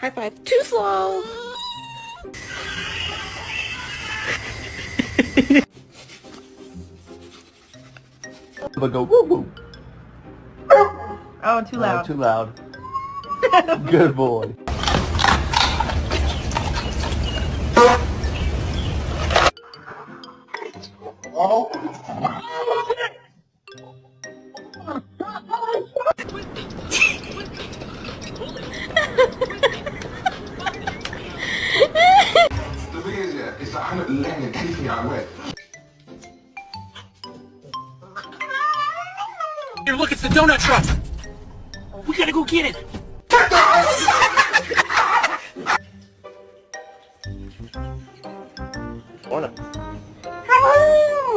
High five. Too slow. But go woo woo. Oh, too loud. Too loud. Good boy. The thing is, yeah, it's like I'm not letting it keep me out wet. Here, look, it's the donut truck. We gotta go get it. Morning.